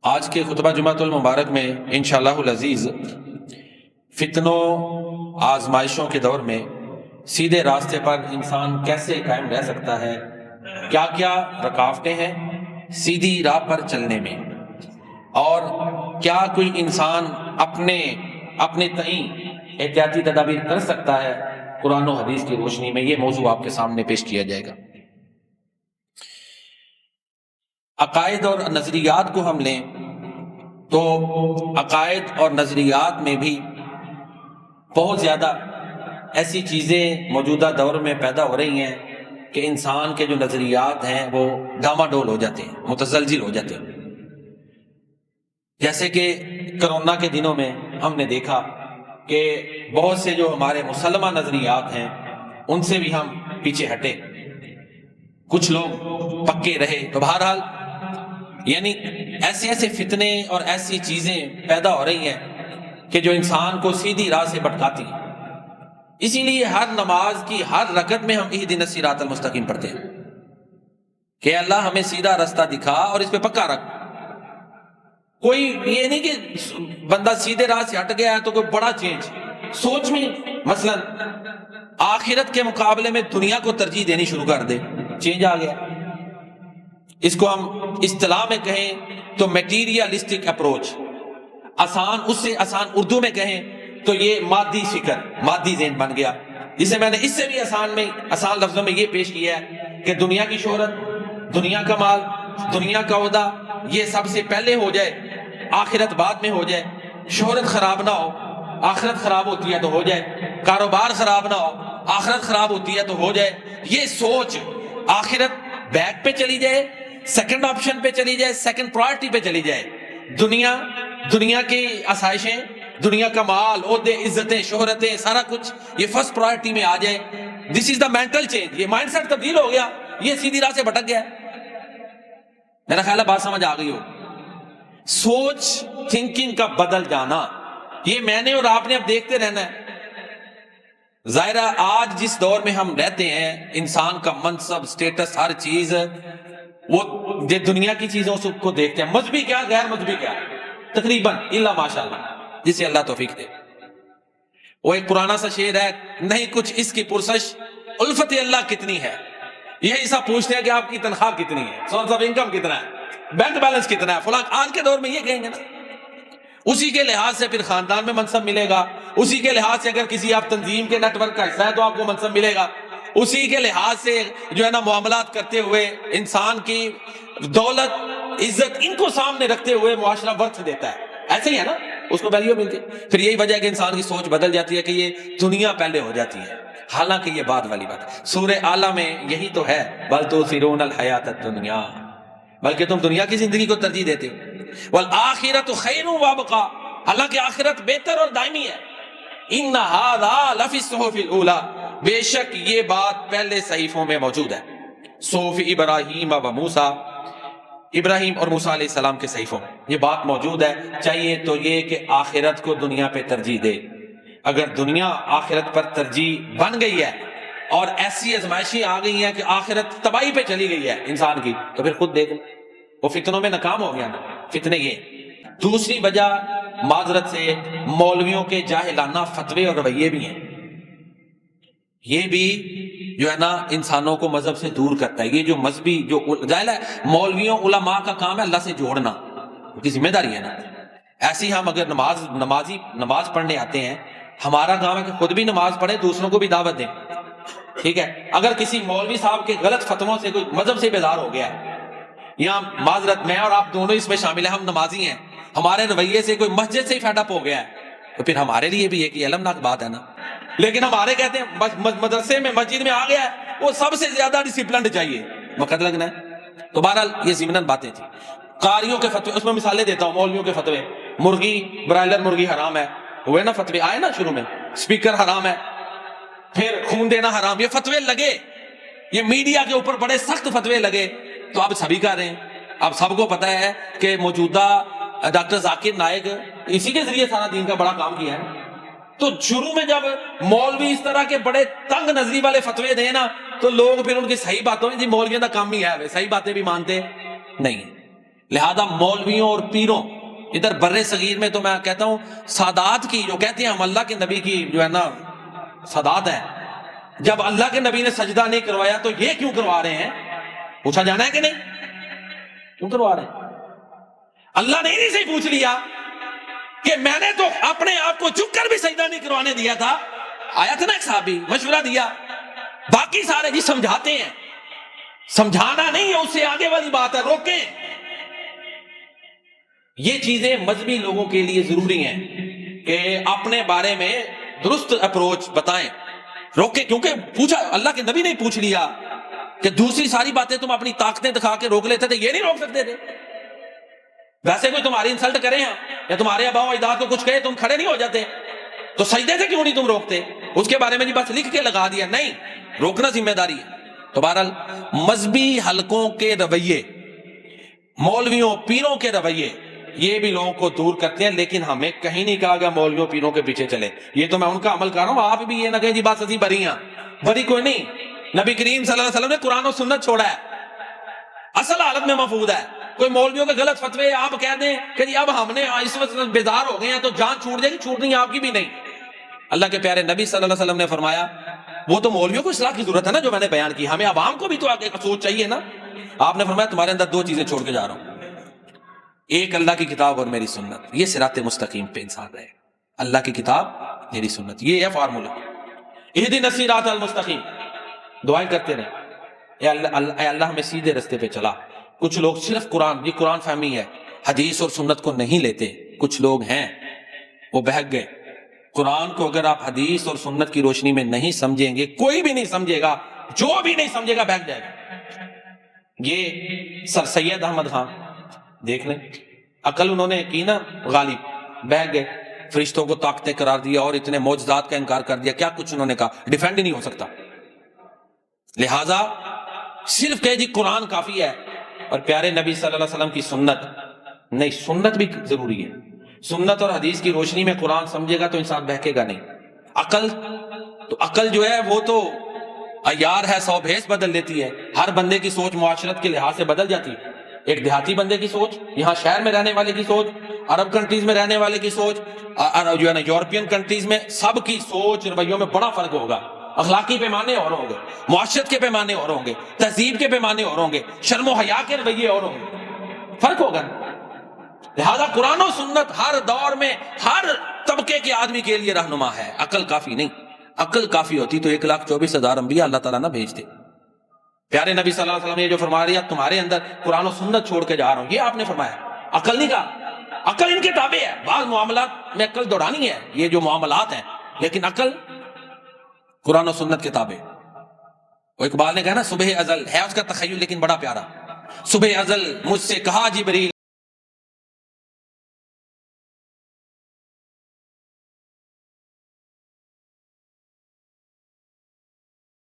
آج کے خطبہ جمعۃ المبارک میں انشاءاللہ العزیز فتنوں آزمائشوں کے دور میں سیدھے راستے پر انسان کیسے قائم رہ سکتا ہے، کیا کیا رکاوٹیں ہیں سیدھی راہ پر چلنے میں، اور کیا کوئی انسان اپنے تئیں احتیاطی تدابیر کر سکتا ہے قرآن و حدیث کی روشنی میں، یہ موضوع آپ کے سامنے پیش کیا جائے گا۔ عقائد اور نظریات کو ہم لیں تو عقائد اور نظریات میں بھی بہت زیادہ ایسی چیزیں موجودہ دور میں پیدا ہو رہی ہیں کہ انسان کے جو نظریات ہیں وہ ڈاما ڈول ہو جاتے ہیں، متزلزل ہو جاتے ہیں۔ جیسے کہ کرونا کے دنوں میں ہم نے دیکھا کہ بہت سے جو ہمارے مسلمہ نظریات ہیں ان سے بھی ہم پیچھے ہٹے، کچھ لوگ پکے رہے۔ تو بہرحال یعنی ایسے فتنے اور ایسی چیزیں پیدا ہو رہی ہیں کہ جو انسان کو سیدھی راہ سے بھٹکاتی ہیں۔ اسی لیے ہر نماز کی ہر رکعت میں ہم اہدنا الصراط المستقیم پڑھتے ہیں کہ اللہ ہمیں سیدھا راستہ دکھا اور اس پہ پکا رکھ۔ کوئی یہ نہیں کہ بندہ سیدھے راہ سے ہٹ گیا ہے تو کوئی بڑا چینج سوچ میں، مثلا آخرت کے مقابلے میں دنیا کو ترجیح دینی شروع کر دے، چینج آ گیا۔ اس کو ہم اصطلاح میں کہیں تو میٹیریلسٹک اپروچ، اس سے آسان اردو میں کہیں تو یہ مادی فکر، مادی ذہن بن گیا، جسے میں نے اس سے بھی آسان لفظوں میں یہ پیش کیا ہے کہ دنیا کی شہرت، دنیا کا مال، دنیا کا عہدہ یہ سب سے پہلے ہو جائے، آخرت بعد میں ہو جائے۔ شہرت خراب نہ ہو، آخرت خراب ہوتی ہے تو ہو جائے۔ کاروبار خراب نہ ہو، آخرت خراب ہوتی ہے تو ہو جائے۔ یہ سوچ آخرت بیک پہ چلی جائے، سیکنڈ آپشن پہ چلی جائے، سیکنڈ پرائرٹی پہ چلی جائے۔ دنیا کی آسائشیں، دنیا کا مال، عہدے، عزتیں، شہرتیں، سارا کچھ یہ فرسٹ پرائرٹی میں آ جائے۔ دس از دا مینٹل چینج، یہ مائنڈ سیٹ تبدیل ہو گیا، یہ سیدھی راہ سے بھٹک گیا۔ میرا خیال ہے بات سمجھ آ گئی ہو۔ سوچ تھنکنگ کا بدل جانا، یہ میں نے اور آپ نے اب دیکھتے رہنا ہے۔ ظاہرہ آج جس دور میں ہم رہتے ہیں، انسان کا منصب، سٹیٹس، ہر چیز وہ دنیا کی چیزوں کو دیکھتے ہیں، مذہبی کیا غیر مذہبی کیا، تقریباً الا ماشاءاللہ جسے اللہ توفیق دے۔ وہ ایک پرانا سا شعر ہے، نہیں کچھ اس کی پرسش الفت اللہ کتنی ہے، یہی سب پوچھتے ہیں کہ آپ کی تنخواہ کتنی ہے، سورس آف انکم کتنا ہے، بینک بیلنس کتنا ہے، فلاں۔ آج کے دور میں یہ کہیں گے نا، اسی کے لحاظ سے پھر خاندان میں منصب ملے گا، اسی کے لحاظ سے اگر کسی آپ تنظیم کے نیٹ ورک کا حصہ ہے تو آپ کو منصب ملے گا، اسی کے لحاظ سے جو ہے نا معاملات کرتے ہوئے انسان کی دولت، عزت، ان کو سامنے رکھتے ہوئے معاشرہ ورث دیتا ہے۔ ایسے ہی ہے نا، اس کو ویلیو ملتی ہے۔ پھر یہی وجہ ہے کہ انسان کی سوچ بدل جاتی ہے کہ یہ دنیا پہلے ہو جاتی ہے، حالانکہ یہ بعد والی بات ہے۔ سورہ اعلیٰ میں یہی تو ہے، بل تؤثرون الحیات الدنیا، بلکہ تم دنیا کی زندگی کو ترجیح دیتے ہو۔ والآخرۃ خیر وابقا، حالانکہ آخرت بہتر اور دائمی ہے۔ ان ھذا لفی الصحف الاولی، بے شک یہ بات پہلے صحیفوں میں موجود ہے۔ صحف ابراہیم و موسیٰ، ابراہیم اور موسیٰ علیہ السلام کے صحیفوں میں یہ بات موجود ہے۔ چاہیے تو یہ کہ آخرت کو دنیا پہ ترجیح دے۔ اگر دنیا آخرت پر ترجیح بن گئی ہے اور ایسی آزمائشیں آ گئی ہیں کہ آخرت تباہی پہ چلی گئی ہے انسان کی، تو پھر خود دیکھ لو، وہ فتنوں میں ناکام ہو گیا نا۔ فتنے یہ دوسری وجہ معذرت سے مولویوں کے جاہلانہ فتوے اور رویے بھی ہیں۔ یہ بھی جو ہے نا انسانوں کو مذہب سے دور کرتا ہے۔ یہ جو مذہبی جو ظاہر ہے مولویوں علماء کا کام ہے اللہ سے جوڑنا، ان کی ذمہ داری ہے نا۔ ایسی ہم اگر نماز پڑھنے آتے ہیں، ہمارا کام ہے کہ خود بھی نماز پڑھیں، دوسروں کو بھی دعوت دیں، ٹھیک ہے۔ اگر کسی مولوی صاحب کے غلط فتووں سے کوئی مذہب سے بیزار ہو گیا ہے، یا معذرت میں اور آپ دونوں اس میں شامل ہیں، ہم نمازی ہیں، ہمارے رویے سے کوئی مسجد سے ہی فیڈ اپ ہو گیا ہے، تو پھر ہمارے لیے بھی ایک المناک بات ہے نا۔ لیکن ہمارے کہتے ہیں مدرسے میں مسجد میں آ گیا ہے، وہ سب سے زیادہ ڈسپلنڈ چاہیے، وقت لگنا ہے۔ تو بہرحال یہ ضمناً باتیں تھیں۔ قاریوں کے فتوے، اس میں مثالیں دیتا ہوں، مولویوں کے فتوے، مرغی، برائلر مرغی حرام ہے، ہوئے نا فتوے آئے نا شروع میں، اسپیکر حرام ہے، پھر خون دینا حرام، یہ فتوے لگے، یہ میڈیا کے اوپر بڑے سخت فتوے لگے، تو اب سبھی کر رہے ہیں۔ اب سب کو پتہ ہے کہ موجودہ ڈاکٹر ذاکر نائک اسی کے ذریعے سارا دین کا بڑا کام کیا ہے۔ تو شروع میں جب مولوی اس طرح کے بڑے تنگ نظری والے فتوے دیں نا، تو لوگ پھر ان کی صحیح باتوں میں، جی مولویوں کا کام ہی ہے، صحیح باتیں بھی مانتے نہیں۔ لہذا مولویوں اور پیروں ادھر بر صغیر میں تو میں کہتا ہوں سادات کی جو کہتے ہیں ہم اللہ کے نبی کی جو ہے نا سادات ہے، جب اللہ کے نبی نے سجدہ نہیں کروایا تو یہ کیوں کروا رہے ہیں؟ پوچھا جانا ہے کہ نہیں؟ کیوں کروا رہے ہیں؟ اللہ نے انہی سے پوچھ لیا کہ میں نے تو اپنے آپ کو جھک کر بھی سجدہ نہیں کروانے دیا تھا، آیا تھا نا ایک صحابی مشورہ دیا، باقی سارے جی سمجھاتے ہیں، سمجھانا نہیں ہے، اس سے آگے والی بات ہے، روکیں۔ یہ چیزیں مذہبی لوگوں کے لیے ضروری ہیں کہ اپنے بارے میں درست اپروچ بتائیں، روکیں، کیونکہ پوچھا اللہ کے نبی نے پوچھ لیا کہ دوسری ساری باتیں تم اپنی طاقتیں دکھا کے روک لیتے تھے، یہ نہیں روک سکتے تھے؟ ویسے کوئی تمہاری انسلٹ کرے ہیں یا تمہارے آباء و اجداد کو کچھ کہے تم کھڑے نہیں ہو جاتے؟ تو سجدے سے کیوں نہیں تم روکتے؟ اس کے بارے میں جی بس لکھ کے لگا دیا، نہیں، روکنا ذمہ داری ہے۔ تو بہرحال مذہبی حلقوں کے رویے، مولویوں پیروں کے رویے، یہ بھی لوگوں کو دور کرتے ہیں، لیکن ہمیں کہیں نہیں کہا گیا مولویوں پیروں کے پیچھے چلے۔ یہ تو میں ان کا عمل کر رہا ہوں، آپ بھی یہ نہ کہیں جی بات اسی بری ہیں، بری کوئی نہیں۔ نبی کریم صلی اللہ علیہ وسلم نے قرآن و سنت چھوڑا ہے، اصل حالت میں محفوظ ہے۔ کوئی مولویوں کے غلط فتوے آپ کہہ دیں کہ جی اب ہم نے اس وقت بیزار ہو گئے ہیں تو جان چھوٹ جائے گی، چھوٹنی آپ کی بھی نہیں۔ اللہ کے پیارے نبی صلی اللہ علیہ وسلم نے فرمایا وہ تو مولویوں کو اصلاح کی ضرورت ہے نا، جو میں نے بیان کی، ہمیں عوام کو بھی تو آگے سوچ چاہیے نا۔ آپ نے فرمایا تمہارے اندر دو چیزیں چھوڑ کے جا رہا ہوں، ایک اللہ کی کتاب اور میری سنت، یہ صراط مستقیم پہ انسان رہے، اللہ کی کتاب میری سنت، یہ ہے فارمولہ۔ اہدنا الصراط المستقیم، دعائیں کرتے رہے، اے اللہ ہمیں سیدھے رستے پہ چلا۔ کچھ لوگ صرف قرآن، یہ قرآن فہمی ہے، حدیث اور سنت کو نہیں لیتے۔ کچھ لوگ ہیں وہ بہک گئے، قرآن کو اگر آپ حدیث اور سنت کی روشنی میں نہیں سمجھیں گے، کوئی بھی نہیں سمجھے گا، جو بھی نہیں سمجھے گا بہک جائے گا۔ یہ سر سید احمد خان دیکھ لیں، عقل انہوں نے کی نا غالب، بہک گئے، فرشتوں کو طاقتیں قرار دیا اور اتنے معجزات کا انکار کر دیا، کیا کچھ انہوں نے کہا، ڈیفینڈ ہی نہیں ہو سکتا۔ لہٰذا صرف کہ جی قرآن کافی ہے اور پیارے نبی صلی اللہ علیہ وسلم کی سنت نہیں، سنت بھی ضروری ہے۔ سنت اور حدیث کی روشنی میں قرآن سمجھے گا تو انسان بہکے گا نہیں۔ عقل جو ہے وہ تو عیار ہے، 100 بھیس بدل لیتی ہے۔ ہر بندے کی سوچ معاشرت کے لحاظ سے بدل جاتی ہے، ایک دیہاتی بندے کی سوچ، یہاں شہر میں رہنے والے کی سوچ، عرب کنٹریز میں رہنے والے کی سوچ، جو ہے نا یورپین کنٹریز میں، سب کی سوچ رویوں میں بڑا فرق ہوگا۔ اخلاقی پیمانے اور ہوں گے، معاشرت کے پیمانے اور ہوں گے، تہذیب کے پیمانے اور ہوں گے، شرم و حیا کے رویے اور ہوں گے، فرق ہوگا۔ لہذا قرآن و سنت ہر دور میں ہر طبقے کے آدمی کے لیے رہنما ہے، عقل کافی نہیں۔ عقل کافی ہوتی تو 1,24,000 انبیاء اللہ تعالیٰ نہ بھیجتے۔ پیارے نبی صلی اللہ علیہ وسلم نے جو فرما رہا تمہارے اندر قرآن و سنت چھوڑ کے جا رہا ہوں، یہ آپ نے فرمایا، عقل نہیں کہا۔ عقل ان کے تابع ہے، بعض معاملات میں عقل دوڑانی ہے، یہ جو معاملات ہیں، لیکن عقل قرآن و سنت کے تابع۔ وہ اقبال نے کہا نا صبح ازل ہے اس کا تخیل لیکن بڑا پیارا، صبح ازل مجھ سے کہا جبریل